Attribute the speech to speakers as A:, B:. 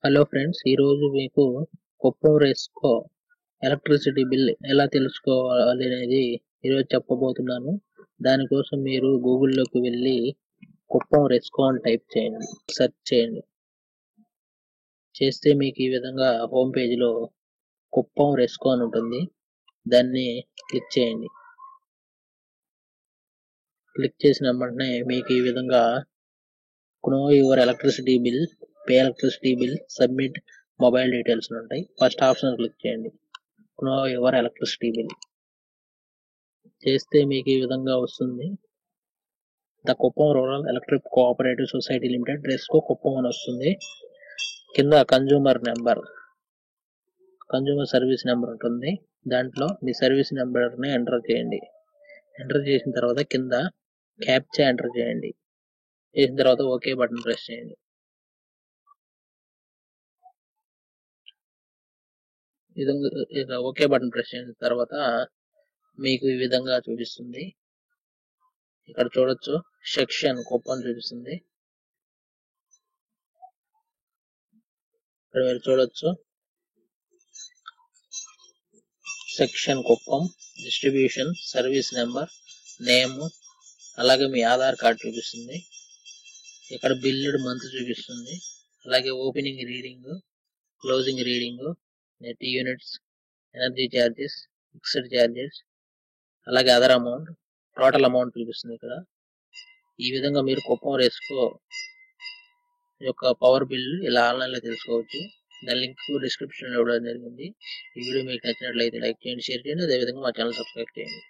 A: Hello friends, ఈరోజు మీకు Kuppam రెస్కో electricity bill ఎలా తెలుసుకోవాలి అనేది ఈరోజు చెప్పబోతున్నాను. దానికోసం మీరు గూగుల్లోకి వెళ్ళి కుప్పం రెస్కో అని టైప్ చేయండి, సెర్చ్ చేయండి. చేస్తే మీకు ఈ విధంగా హోమ్ పేజీలో కుప్పం రెస్కో అని ఉంటుంది. దాన్ని క్లిక్ చేయండి. క్లిక్ చేసిన వెంటనే మీకు ఈ విధంగా know your electricity bill, pay electricity bill, submit mobile details ఉంటాయి. ఫస్ట్ ఆప్షన్ క్లిక్ చేయండి, నో యువర్ ఎలక్ట్రిసిటీ బిల్. చేస్తే మీకు ఈ విధంగా వస్తుంది. The Kuppam rural electric cooperative society limited RESCO Kuppam అని వస్తుంది. కింద కన్జ్యూమర్ సర్వీస్ నెంబర్ ఉంటుంది. దాంట్లో మీ సర్వీస్ నెంబర్ని ఎంటర్ చేయండి. ఎంటర్ చేసిన తర్వాత కింద క్యాప్చా ఎంటర్ చేయండి. చేసిన తర్వాత ఓకే బటన్ ప్రెస్ చేయండి. ఇలా ఓకే బటన్ ప్రెస్ చేసిన తర్వాత మీకు ఈ విధంగా చూపిస్తుంది. ఇక్కడ చూడొచ్చు, సెక్షన్ కుప్పం చూపిస్తుంది. ఇక్కడ మీరు చూడొచ్చు, section Kuppam, distribution, service number, name, అలాగే మీ ఆధార్ కార్డ్ చూపిస్తుంది. ఇక్కడ బిల్లుడ్ మంత్ చూపిస్తుంది. అలాగే opening reading, closing reading, net units, energy charges, fixed charges, అలాగే అదర్ అమౌంట్, టోటల్ అమౌంట్ చూపిస్తుంది. ఇక్కడ ఈ విధంగా మీరు కుప్పం రెస్కో యొక్క పవర్ బిల్ ఇలా ఆన్లైన్లో తెలుసుకోవచ్చు. దాని లింక్ డిస్క్రిప్షన్లో ఇవ్వడం జరిగింది. ఈ వీడియో మీకు నచ్చినట్లయితే లైక్ చేయండి, షేర్ చేయండి. అదేవిధంగా మా ఛానల్ సబ్స్క్రైబ్ చేయండి.